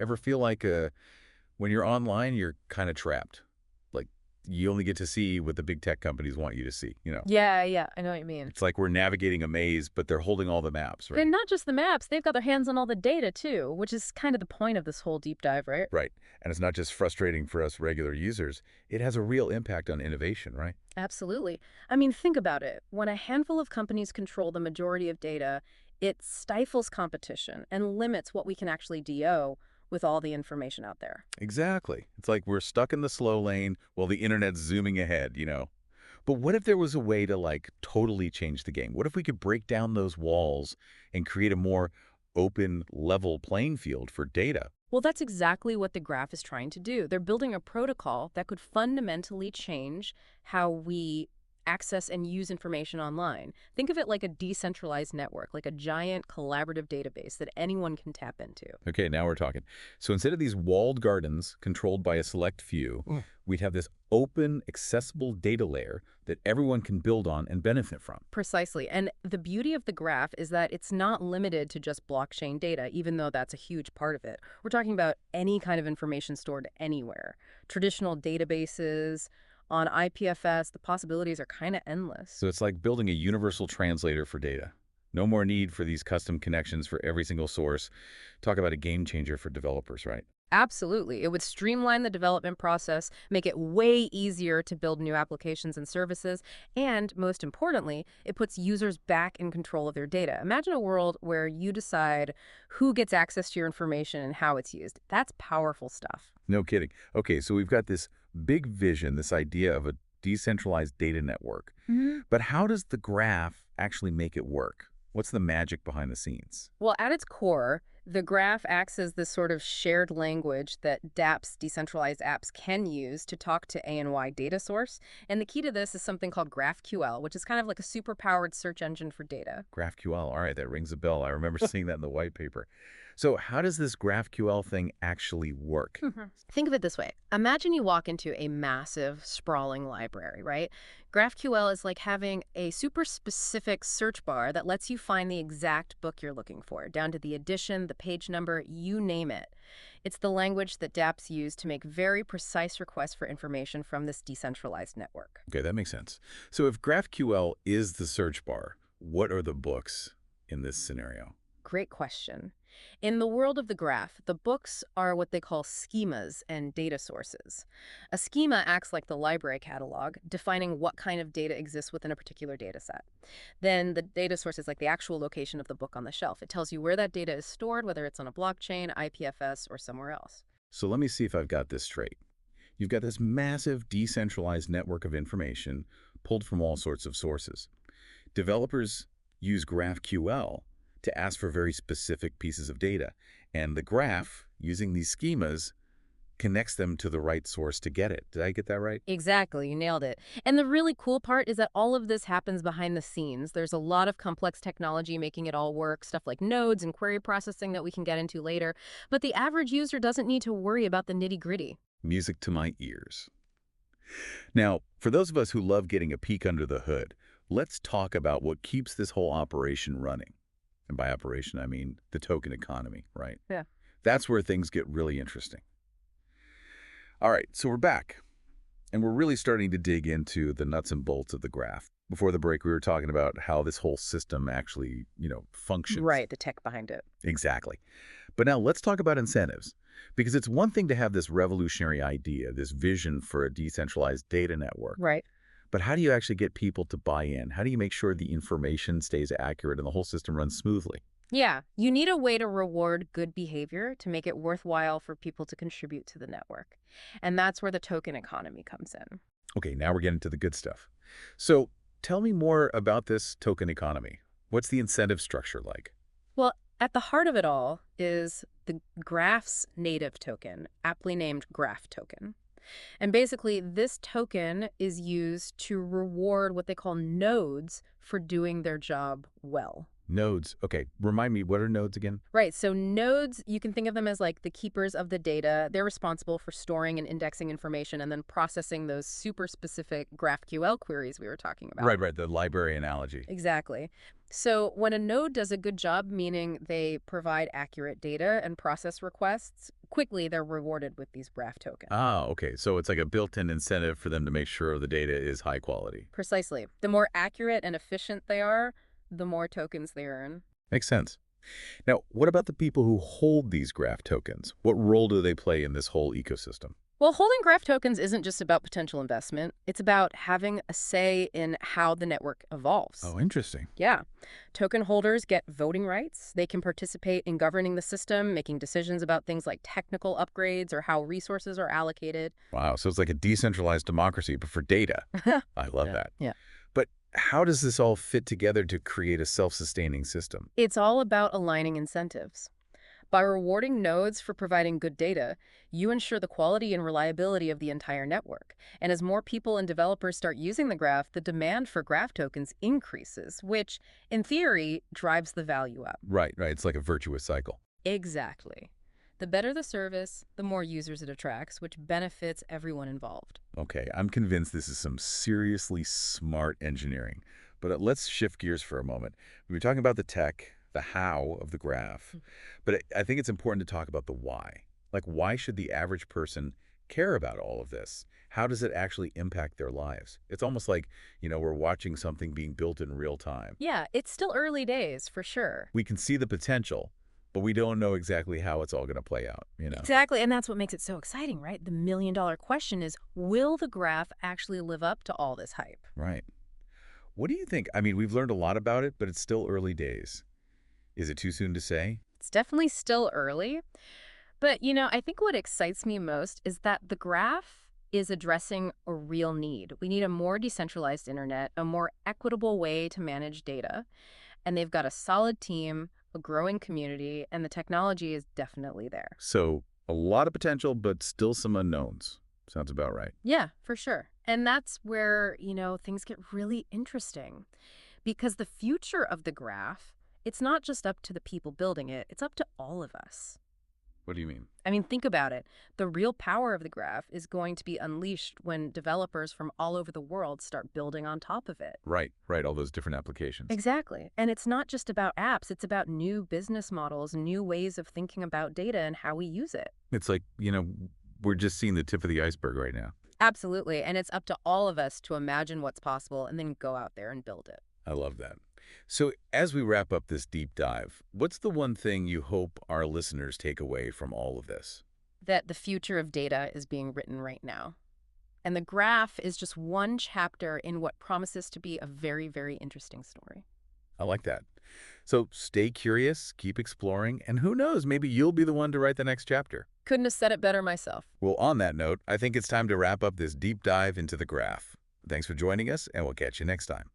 Ever feel like when you're online, you're kind of trapped? Like you only get to see what the big tech companies want you to see. Yeah, yeah, I know what you mean. It's like we're navigating a maze, but they're holding all the maps, right? And not just the maps, they've got their hands on all the data too, which is kind of the point of this whole deep dive, right? Right. And it's not just frustrating for us regular users. It has a real impact on innovation, right? Absolutely. I mean, think about it. When a handful of companies control the majority of data, it stifles competition and limits what we can actually DO with all the information out there. Exactly. It's like we're stuck in the slow lane while the internet's zooming ahead. But what if there was a way to like totally change the game? What if we could break down those walls and create a more open, level playing field for data? Well, that's exactly what the graph is trying to do. They're building a protocol that could fundamentally change how we access and use information online. Think of it like a decentralized network, like a giant collaborative database that anyone can tap into. Okay, now we're talking. So instead of these walled gardens controlled by a select few, we'd have this open, accessible data layer that everyone can build on and benefit from. Precisely. And the beauty of the graph is that it's not limited to just blockchain data, even though that's a huge part of it. We're talking about any kind of information stored anywhere. Traditional databases, on IPFS, the possibilities are kind of endless. So it's like building a universal translator for data. No more need for these custom connections for every single source. Talk about a game changer for developers, right? Absolutely. It would streamline the development process, make it way easier to build new applications and services, and most importantly, it puts users back in control of their data. Imagine a world where you decide who gets access to your information and how it's used. That's powerful stuff. No kidding. Okay, so we've got this big vision, this idea of a decentralized data network. But how does the graph actually make it work? What's the magic behind the scenes? Well, at its core, the graph acts as this sort of shared language that dApps, decentralized apps, can use to talk to A and Y data source. And the key to this is something called GraphQL, which is kind of like a superpowered search engine for data. GraphQL. All right, that rings a bell. I remember seeing that in the white paper. So how does this GraphQL thing actually work? Think of it this way. Imagine you walk into a massive, sprawling library, right? GraphQL is like having a super specific search bar that lets you find the exact book you're looking for, down to the edition, the page number, you name it. It's the language that dApps use to make very precise requests for information from this decentralized network. Okay, that makes sense. So if GraphQL is the search bar, what are the books in this scenario? Great question. In the world of the graph, the books are what they call schemas and data sources. A schema acts like the library catalog, defining what kind of data exists within a particular data set. Then the data source is like the actual location of the book on the shelf. It tells you where that data is stored, whether it's on a blockchain, IPFS, or somewhere else. So let me see if I've got this straight. You've got this massive decentralized network of information pulled from all sorts of sources. Developers use GraphQL to ask for very specific pieces of data, and the graph, using these schemas, connects them to the right source to get it. Did I get that right? Exactly, you nailed it. And the really cool part is that all of this happens behind the scenes. There's a lot of complex technology making it all work, stuff like nodes and query processing that we can get into later. But the average user doesn't need to worry about the nitty-gritty. Music to my ears. Now, for those of us who love getting a peek under the hood, let's talk about what keeps this whole operation running. And by operation, I mean the token economy, right? Yeah. That's where things get really interesting. All right, so we're back, and we're really starting to dig into the nuts and bolts of the graph. Before the break, we were talking about how this whole system actually, functions. Right, the tech behind it. Exactly. But now let's talk about incentives, because it's one thing to have this revolutionary idea, this vision for a decentralized data network. Right. But how do you actually get people to buy in? How do you make sure the information stays accurate and the whole system runs smoothly? Yeah, you need a way to reward good behavior to make it worthwhile for people to contribute to the network. And that's where the token economy comes in. Okay, now we're getting to the good stuff. So tell me more about this token economy. What's the incentive structure like? Well, at the heart of it all is the Graph's native token, aptly named Graph Token. And basically, this token is used to reward what they call nodes for doing their job well. Nodes. Okay, remind me, what are nodes again? Right, so nodes, you can think of them as like the keepers of the data. They're responsible for storing and indexing information and then processing those super specific GraphQL queries we were talking about. Right, the library analogy. Exactly. So when a node does a good job, meaning they provide accurate data and process requests, quickly they're rewarded with these graph tokens. Ah, okay. So it's like a built-in incentive for them to make sure the data is high quality. Precisely. The more accurate and efficient they are, the more tokens they earn. Makes sense. Now, what about the people who hold these graph tokens? What role do they play in this whole ecosystem? Well, holding graph tokens isn't just about potential investment. It's about having a say in how the network evolves. Oh, interesting. Yeah. Token holders get voting rights. They can participate in governing the system, making decisions about things like technical upgrades or how resources are allocated. Wow, so it's like a decentralized democracy, but for data. I love that. Yeah. But how does this all fit together to create a self-sustaining system? It's all about aligning incentives. By rewarding nodes for providing good data, you ensure the quality and reliability of the entire network. And as more people and developers start using the graph, the demand for graph tokens increases, which, in theory, drives the value up. Right, right. It's like a virtuous cycle. Exactly. The better the service, the more users it attracts, which benefits everyone involved. Okay, I'm convinced this is some seriously smart engineering. But let's shift gears for a moment. We were talking about the tech, the how of the graph, but I think it's important to talk about the why. Like, why should the average person care about all of this? How does it actually impact their lives? It's almost like, we're watching something being built in real time. Yeah, it's still early days, for sure. We can see the potential, but we don't know exactly how it's all going to play out. Exactly, and that's what makes it so exciting, right? The million-dollar question is, will the graph actually live up to all this hype? Right. What do you think? I mean, we've learned a lot about it, but it's still early days. Is it too soon to say? It's definitely still early, but I think what excites me most is that the graph is addressing a real need. We need a more decentralized internet, a more equitable way to manage data, and they've got a solid team, a growing community, and the technology is definitely there. So, a lot of potential, but still some unknowns. Sounds about right. Yeah, for sure. And that's where, things get really interesting because the future of the graph, it's not just up to the people building it, it's up to all of us. What do you mean? I mean, think about it. The real power of the graph is going to be unleashed when developers from all over the world start building on top of it. Right, right, all those different applications. Exactly. And it's not just about apps, it's about new business models, new ways of thinking about data and how we use it. It's like, we're just seeing the tip of the iceberg right now. Absolutely. And it's up to all of us to imagine what's possible and then go out there and build it. I love that. So as we wrap up this deep dive, what's the one thing you hope our listeners take away from all of this? That the future of data is being written right now. And the graph is just one chapter in what promises to be a very, very interesting story. I like that. So stay curious, keep exploring, and who knows, maybe you'll be the one to write the next chapter. Couldn't have said it better myself. Well, on that note, I think it's time to wrap up this deep dive into the graph. Thanks for joining us, and we'll catch you next time.